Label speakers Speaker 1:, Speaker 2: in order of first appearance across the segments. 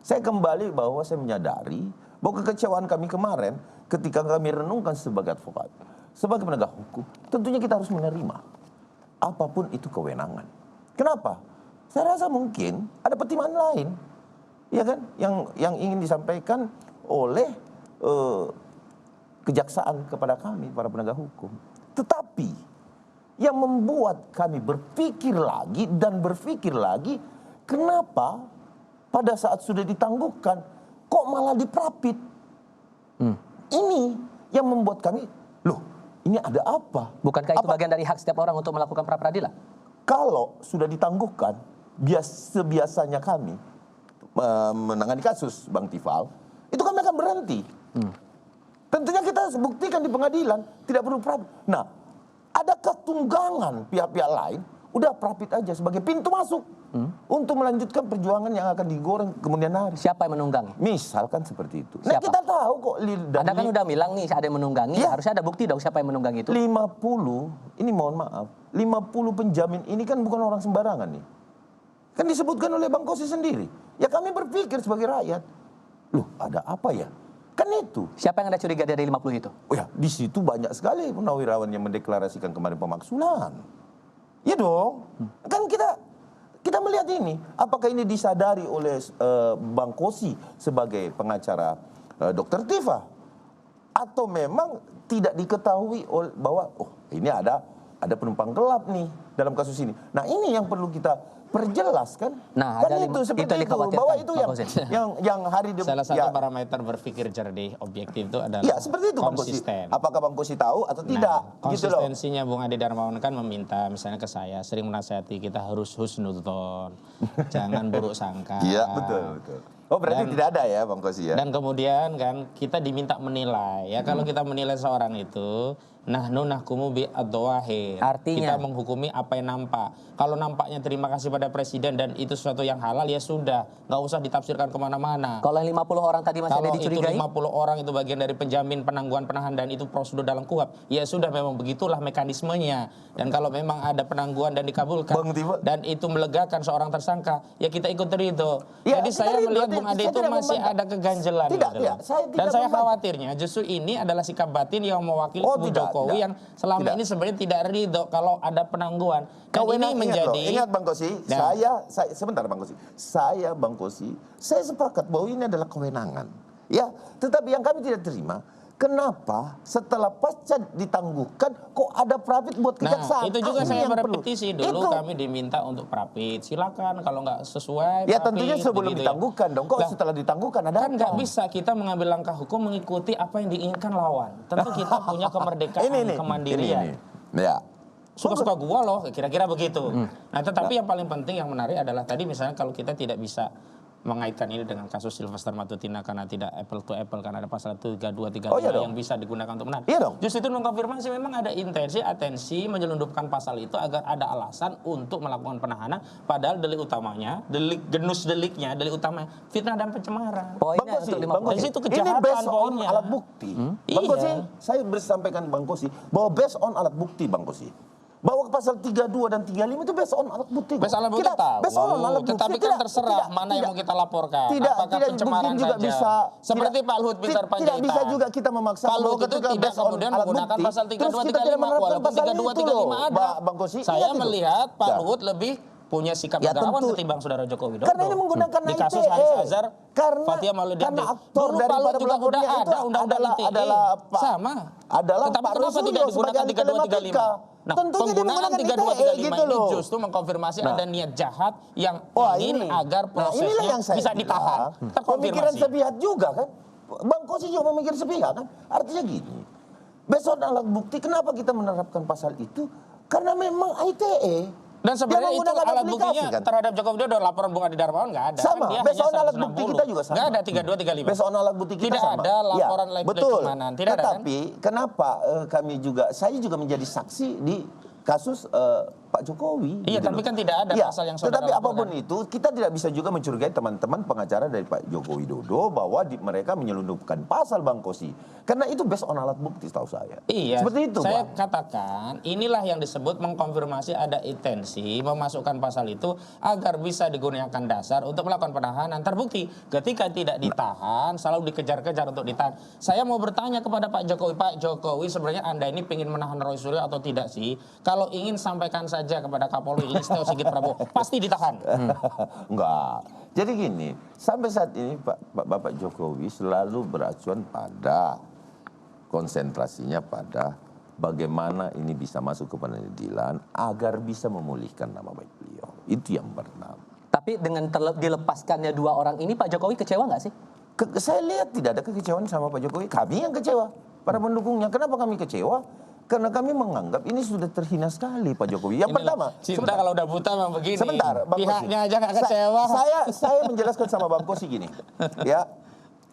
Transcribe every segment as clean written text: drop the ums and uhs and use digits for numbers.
Speaker 1: Saya kembali bahwa saya menyadari bahwa kekecewaan kami kemarin ketika kami renungkan sebagai advokat, sebagai penegak hukum, tentunya kita harus menerima apapun itu kewenangan. Kenapa? Saya rasa mungkin ada pertimbangan lain, ya kan, yang ingin disampaikan oleh kejaksaan kepada kami para penegak hukum. Tetapi yang membuat kami berpikir lagi dan berpikir lagi, kenapa pada saat sudah ditangguhkan kok malah diprapit? Ini yang membuat kami, loh, ini ada apa?
Speaker 2: Bukankah itu bagian dari hak setiap orang untuk melakukan pra peradilan?
Speaker 1: Kalau sudah ditangguhkan, sebiasanya kami menangani kasus Bang Tifal, itu kami akan berhenti. Tentunya kita harus buktikan di pengadilan, tidak perlu prapit. Nah, adakah tunggangan pihak-pihak lain, udah prapit aja sebagai pintu masuk untuk melanjutkan perjuangan yang akan digoreng kemudian hari.
Speaker 2: Siapa yang menunggangi?
Speaker 1: Misalkan seperti itu. Nah,
Speaker 2: Siapa?
Speaker 1: kita tahu kok.
Speaker 2: Anda kan udah bilang nih ada yang menunggangi,
Speaker 1: Ya.
Speaker 2: harusnya ada bukti dong siapa yang menunggangi itu.
Speaker 1: 50, ini mohon maaf, 50 penjamin ini kan bukan orang sembarangan nih. Kan disebutkan oleh Bang Kosi sendiri. Ya kami berpikir sebagai rakyat, loh ada apa ya? Kan itu.
Speaker 2: Siapa yang Anda curiga dari 50 itu?
Speaker 1: Oh ya, di situ banyak sekali purnawirawan yang mendeklarasikan kemarin pemaksulan. Ya dong. Kan kita melihat ini, apakah ini disadari oleh Bang Kosi sebagai pengacara Dr. Tifa, atau memang tidak diketahui bahwa oh ini ada penumpang gelap nih dalam kasus ini. Nah ini yang perlu kita perjelas kan.
Speaker 2: Nah,
Speaker 1: kan
Speaker 2: ada
Speaker 1: itu seperti itu, bahwa itu yang hari
Speaker 3: salah satu parameter berpikir jernih objektif itu adalah
Speaker 1: ya, seperti itu,
Speaker 3: konsisten.
Speaker 1: Apakah Bang Kosi tahu atau tidak?
Speaker 3: Konsistensinya Bung Adi Darmawan kan meminta misalnya ke saya sering menasihati kita harus husnudzon, jangan buruk sangka.
Speaker 1: Iya betul. Oh berarti tidak ada ya Bang Kosi ya?
Speaker 3: Dan kemudian kan kita diminta menilai ya, kalau kita menilai seorang itu nahnu nahkumu bi ad-dhawahir.
Speaker 2: Artinya
Speaker 3: kita menghukumi apa yang nampak. Kalau nampaknya terima kasih pada presiden dan itu sesuatu yang halal ya sudah, nggak usah ditafsirkan kemana-mana.
Speaker 2: Kalau yang 50 orang tadi masih ada dicurigai?
Speaker 3: Kalau itu 50 orang itu bagian dari penjamin penangguhan penahanan dan itu prosedur dalam KUHAP, ya sudah memang begitulah mekanismenya. Dan kalau memang ada penangguhan dan dikabulkan dan itu melegakan seorang tersangka, ya kita ikut ridho.
Speaker 1: Ya,
Speaker 3: jadi saya melihat Bung Adi itu masih ada keganjelan.
Speaker 1: Tidak,
Speaker 3: gitu. Dan saya khawatirnya justru ini adalah sikap batin yang mewakili Kubu Jokowi yang selama ini sebenarnya tidak ridho kalau ada penangguhan. Dan ini menjadi
Speaker 1: ingat Bang Kosi, saya sebentar Bang Kosi. Bang Kosi, saya sepakat bahwa ini adalah kewenangan. Ya, tetapi yang kami tidak terima, kenapa setelah pasca ditangguhkan kok ada prapit buat kejaksaan?
Speaker 3: Nah, itu juga saya berpetisi dulu kami diminta untuk prapit. Silakan kalau nggak sesuai.
Speaker 1: Ya tentunya sebelum ditangguhkan dong. Kok setelah ditangguhkan ada
Speaker 3: kan nggak bisa kita mengambil langkah hukum mengikuti apa yang diinginkan lawan. Tentu kita punya kemerdekaan, kemandirian.
Speaker 1: Ya.
Speaker 3: Suka-suka gua loh, kira-kira begitu. Nah, tetapi yang paling penting yang menarik adalah tadi misalnya kalau kita tidak bisa mengaitkan ini dengan kasus Sylvester Matutina karena tidak apple to apple karena ada pasal 3235 yang bisa digunakan untuk menahan.
Speaker 1: Iya dong.
Speaker 3: Justru itu mengkonfirmasi memang ada atensi menyelundupkan pasal itu agar ada alasan untuk melakukan penahanan padahal delik utamanya, delik utamanya fitnah dan pencemaran.
Speaker 2: Poinnya
Speaker 1: Bang Kosi,
Speaker 3: itu kejahatan
Speaker 1: ini based on
Speaker 3: poinnya.
Speaker 1: alat bukti. Bang Kosi, saya bersampaikan Bang Kosi bahwa based on alat bukti Bang Kosi. Bahwa pasal 32 dan 35 itu based on alat bukti.
Speaker 3: Based on alat bukti tetapi kan terserah mana yang mau kita laporkan. Apakah pencemaran
Speaker 1: juga
Speaker 3: saja.
Speaker 1: Bisa,
Speaker 3: seperti Pak Luhut Binsar Panjaitan.
Speaker 1: Tidak bisa juga kita memaksa
Speaker 3: Pak Luhut itu tidak kemudian menggunakan pasal 3235 walaupun 3235 ada.
Speaker 1: Bang Kosi,
Speaker 3: saya melihat Pak Luhut lebih punya sikap negarawan ketimbang Saudara Joko Widodo.
Speaker 1: Karena ini menggunakan
Speaker 3: di kasus Haris Azhar, Fathia Maulidiyah.
Speaker 1: Aktor
Speaker 3: dulu Pak Luhut juga udah ada undang-undang ITE. Sama.
Speaker 1: Tetapi
Speaker 3: kenapa tidak digunakan 3235? Nah, penggunaan 3235 gitu ini justru mengkonfirmasi ada niat jahat yang ingin agar prosesnya bisa ditahan.
Speaker 1: Pemikiran sepihak juga kan. Bang Kosi juga memikir sepihak kan. Artinya gini. Besok alat bukti kenapa kita menerapkan pasal itu? Karena memang ITE.
Speaker 3: Dan sebenarnya itu alat buktinya kan? Terhadap Joko Widodo laporan Bung Adi Darmawan nggak ada.
Speaker 1: Sama,
Speaker 3: kan
Speaker 1: besok alat bukti kita juga sama.
Speaker 3: Nggak ada 3235.
Speaker 1: Besok alat bukti kita
Speaker 3: tidak
Speaker 1: sama.
Speaker 3: Tidak ada laporan
Speaker 1: Tidak ada kan? Tetapi kenapa saya juga menjadi saksi di kasus Pak Jokowi.
Speaker 3: Iya,
Speaker 1: gitu
Speaker 3: tapi
Speaker 1: loh.
Speaker 3: kan tidak ada
Speaker 1: Iya,
Speaker 3: pasal yang saudara
Speaker 1: tetapi apapun
Speaker 3: laporkan.
Speaker 1: itu, kita tidak bisa juga mencurigai teman-teman pengacara dari Pak Joko Widodo bahwa mereka menyelundupkan pasal Bang Kosi. Karena itu based on alat bukti setahu saya.
Speaker 3: Iya,
Speaker 1: Seperti itu,
Speaker 3: saya
Speaker 1: Bang.
Speaker 3: katakan inilah yang disebut mengkonfirmasi ada intensi memasukkan pasal itu agar bisa digunakan dasar untuk melakukan penahanan. Terbukti ketika tidak ditahan, selalu dikejar-kejar untuk ditahan. Saya mau bertanya kepada Pak Jokowi sebenarnya Anda ini ingin menahan Roy Suryo atau tidak sih? Kalau ingin sampaikan saja kepada Kapolri Listio Sigit Prabowo, pasti ditahan.
Speaker 1: Enggak. Jadi gini, sampai saat ini Bapak Jokowi selalu beracuan pada konsentrasinya pada bagaimana ini bisa masuk ke pengadilan agar bisa memulihkan nama baik beliau. Itu yang pertama.
Speaker 2: Tapi dengan dilepaskannya 2 orang ini Pak Jokowi kecewa nggak sih?
Speaker 1: Saya lihat tidak ada kekecewaan sama Pak Jokowi. Kami yang kecewa, para pendukungnya. Kenapa kami kecewa? Karena kami menganggap ini sudah terhina sekali Pak Jokowi. Yang pertama,
Speaker 3: Cinta kalau udah buta memang begini.
Speaker 1: sebentar, Bang
Speaker 3: Pihaknya
Speaker 1: Kosi.
Speaker 3: aja nggak kecewa.
Speaker 1: Saya menjelaskan sama Bang Kosi gini, ya,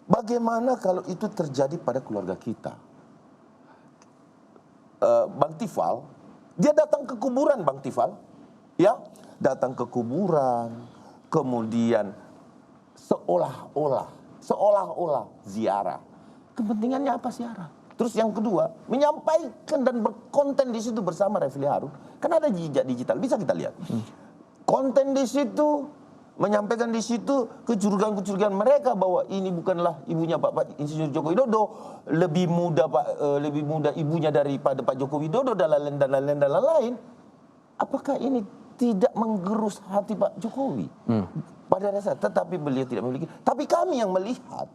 Speaker 1: bagaimana kalau itu terjadi pada keluarga kita? Bang Tifal, dia datang ke kuburan Bang Tifal, ya, datang ke kuburan, kemudian seolah-olah ziarah. Kepentingannya apa ziarah? Terus yang kedua, menyampaikan dan berkonten di situ bersama Refli Harun. Kan ada jejak digital, bisa kita lihat. Konten di situ, menyampaikan di situ kecurigaan-kecurigaan mereka bahwa ini bukanlah ibunya Pak Insinyur Joko Widodo, lebih muda ibunya daripada Pak Joko Widodo dan lain-lain. Apakah ini tidak menggerus hati Pak Jokowi? Pada dasarnya, tetapi beliau tidak memiliki. Tapi kami yang melihat.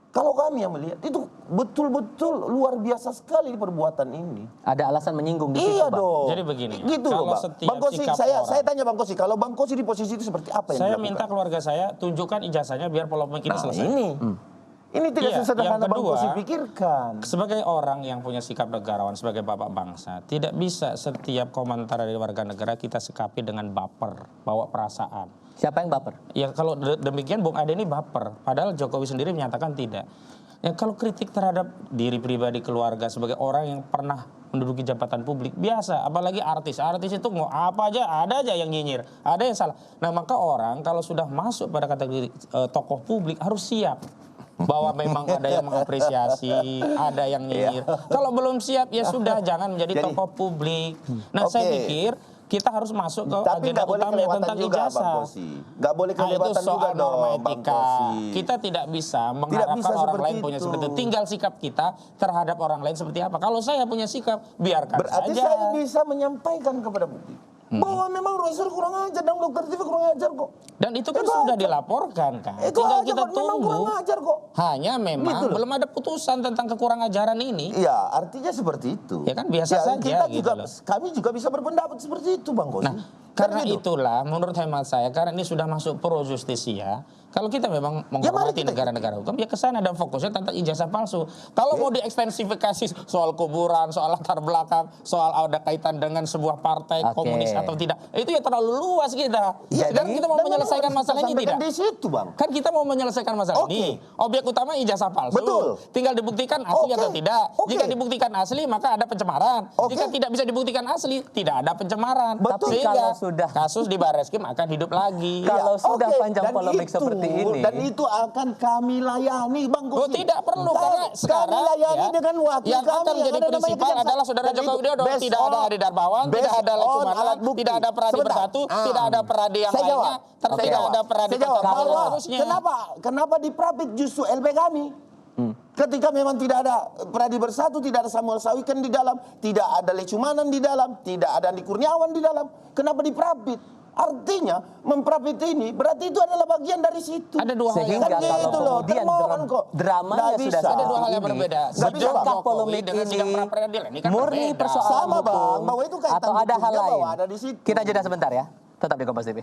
Speaker 1: Kalau kami yang melihat itu betul-betul luar biasa sekali perbuatan ini.
Speaker 2: Ada alasan menyinggung di situ,
Speaker 1: Iya
Speaker 2: Bang.
Speaker 1: dong.
Speaker 3: Jadi begini,
Speaker 1: Gitu
Speaker 3: kalau
Speaker 1: loh, Bang.
Speaker 3: setiap
Speaker 1: Bang Kosi,
Speaker 3: sikap
Speaker 1: saya
Speaker 3: orang-
Speaker 1: tanya Bang Kosi, kalau Bang Kosi di posisi itu seperti apa yang
Speaker 3: Saya
Speaker 1: dilakukan?
Speaker 3: minta keluarga saya tunjukkan ijazahnya biar polemik ini
Speaker 1: Nah,
Speaker 3: selesai.
Speaker 1: ini tidak
Speaker 3: Iya,
Speaker 1: sesederhana
Speaker 3: yang
Speaker 1: Bang
Speaker 3: kedua,
Speaker 1: Kosi pikirkan.
Speaker 3: Sebagai orang yang punya sikap negarawan, sebagai bapak bangsa, tidak bisa setiap komentar dari warga negara kita sikapi dengan baper, bawa perasaan.
Speaker 2: Siapa yang baper?
Speaker 3: Ya kalau demikian Bung Ade ini baper, padahal Jokowi sendiri menyatakan tidak. Ya kalau kritik terhadap diri pribadi keluarga sebagai orang yang pernah menduduki jabatan publik biasa, apalagi artis itu mau apa aja ada aja yang nyinyir, ada yang salah. Nah maka orang kalau sudah masuk pada kategori tokoh publik harus siap bahwa memang ada yang mengapresiasi, ada yang nyinyir. Kalau belum siap ya sudah jangan menjadi tokoh publik. Nah saya pikir kita harus masuk ke
Speaker 1: Tapi
Speaker 3: agenda
Speaker 1: nggak boleh
Speaker 3: utama
Speaker 1: kelewatan
Speaker 3: tentang
Speaker 1: juga, Bang
Speaker 3: ijazah.
Speaker 1: Kosi. Nggak boleh
Speaker 3: Nah, itu
Speaker 1: kelewatan juga
Speaker 3: soal norma
Speaker 1: dong, Bang
Speaker 3: etika.
Speaker 1: Kosi.
Speaker 3: Kita tidak bisa
Speaker 1: bisa
Speaker 3: mengharapkan orang
Speaker 1: seperti
Speaker 3: lain punya
Speaker 1: itu.
Speaker 3: seperti itu. Tinggal sikap kita terhadap orang lain seperti apa. Kalau saya punya sikap, biarkan
Speaker 1: Berarti
Speaker 3: saja.
Speaker 1: saya bisa menyampaikan kepada publik bahwa memang Roy Suryo kurang ajar dan Dokter TV kurang ajar kok.
Speaker 3: Dan itu kan
Speaker 1: Itu
Speaker 3: sudah
Speaker 1: aja.
Speaker 3: dilaporkan kan.
Speaker 1: Itu
Speaker 3: Tinggal
Speaker 1: aja
Speaker 3: kita
Speaker 1: kok, memang kurang
Speaker 3: tunggu.
Speaker 1: ajar kok.
Speaker 3: Hanya memang
Speaker 1: Gitu loh.
Speaker 3: belum ada putusan tentang kekurangan ajaran ini.
Speaker 1: Iya, artinya seperti itu.
Speaker 3: Ya kan, biasa saja
Speaker 1: kita
Speaker 3: gitu
Speaker 1: juga,
Speaker 3: loh.
Speaker 1: kami juga bisa berpendapat seperti itu, Bang Kosi.
Speaker 3: Nah,
Speaker 1: Kan
Speaker 3: karena
Speaker 1: gitu.
Speaker 3: itulah menurut hemat saya, karena ini sudah masuk pro justisia, kalau kita memang
Speaker 1: Ya, mari
Speaker 3: menghormati
Speaker 1: kita
Speaker 3: negara-negara hukum, ya kesana dan fokusnya tentang ijazah palsu. Kalau mau diekstensifikasi soal kuburan, soal latar belakang, soal ada kaitan dengan sebuah partai
Speaker 2: Oke.
Speaker 3: komunis atau tidak, itu ya terlalu luas kita.
Speaker 1: Jadi,
Speaker 3: Sekarang kita mau
Speaker 1: dan
Speaker 3: menyelesaikan
Speaker 1: memang
Speaker 3: masalah
Speaker 1: harus
Speaker 3: ini
Speaker 1: kita sampaikan
Speaker 3: tidak?
Speaker 1: di situ, Bang.
Speaker 3: Kan kita mau menyelesaikan masalah
Speaker 1: Oke.
Speaker 3: ini. Objek utama ijazah palsu.
Speaker 1: Betul.
Speaker 3: Tinggal dibuktikan asli
Speaker 1: Oke.
Speaker 3: atau tidak.
Speaker 1: Oke.
Speaker 3: Jika dibuktikan asli, maka ada pencemaran.
Speaker 1: Oke.
Speaker 3: Jika tidak bisa dibuktikan asli, tidak ada pencemaran.
Speaker 1: Betul.
Speaker 2: Tapi
Speaker 3: Sehingga
Speaker 2: kalau sudah-
Speaker 3: kasus di Barreskrim akan hidup lagi.
Speaker 2: Kalau sudah
Speaker 1: Oke,
Speaker 2: panjang
Speaker 1: dan
Speaker 2: polemik seperti ini.
Speaker 1: Dan itu akan kami layani, Bang Kosi.
Speaker 3: Oh tidak perlu karena sekarang
Speaker 1: kami layani
Speaker 3: ya,
Speaker 1: dengan wakil
Speaker 3: yang
Speaker 1: kami
Speaker 3: akan menjadi
Speaker 1: ada namanya
Speaker 3: prinsipal
Speaker 1: kejaksaan.
Speaker 3: adalah saudara
Speaker 1: Dan
Speaker 3: Joko
Speaker 1: itu
Speaker 3: Widodo.
Speaker 1: based
Speaker 3: Tidak ada
Speaker 1: on-
Speaker 3: Adi Darmawan, tidak
Speaker 1: based
Speaker 3: ada
Speaker 1: on
Speaker 3: Lecumanan,
Speaker 1: alat bukti.
Speaker 3: tidak ada Peradi
Speaker 1: Sebentar.
Speaker 3: Bersatu, tidak ada Peradi yang
Speaker 1: Saya
Speaker 3: lainnya,
Speaker 1: jawab.
Speaker 3: tidak
Speaker 1: Saya jawab.
Speaker 3: ada Peradi
Speaker 1: Saya jawab.
Speaker 3: Bersatu dan
Speaker 1: Bahwa
Speaker 3: seterusnya.
Speaker 1: kenapa di Prapit justru LB kami? Ketika memang tidak ada Peradi Bersatu, tidak ada Samuel Sawikan di dalam, tidak ada Lecumanan di dalam, tidak ada Andi Kurniawan di dalam, kenapa di Prapit? Artinya memprapit ini berarti itu adalah bagian dari situ.
Speaker 3: Ada dua hal yang
Speaker 2: Sehingga
Speaker 1: Kan
Speaker 2: kalau
Speaker 1: gitu loh,
Speaker 2: kemudian
Speaker 1: termohon kok.
Speaker 2: dramanya
Speaker 1: Nggak
Speaker 2: sudah
Speaker 1: bisa.
Speaker 2: seperti
Speaker 3: Ada dua hal yang
Speaker 2: ini,
Speaker 3: berbeda.
Speaker 1: Nggak bisa,
Speaker 3: Sikap
Speaker 1: Bang.
Speaker 3: Jokowi
Speaker 2: polemik
Speaker 3: dengan sikap
Speaker 2: ini
Speaker 3: pra-peradilan ini kan
Speaker 2: murni
Speaker 3: berbeda.
Speaker 2: persoalan
Speaker 1: Sama, Bang,
Speaker 2: hukum
Speaker 1: bahwa itu kaitan
Speaker 2: atau ada hal
Speaker 1: hukumnya
Speaker 2: lain.
Speaker 1: bahwa ada di situ.
Speaker 2: Kita jeda sebentar ya. Tetap di Kompas TV.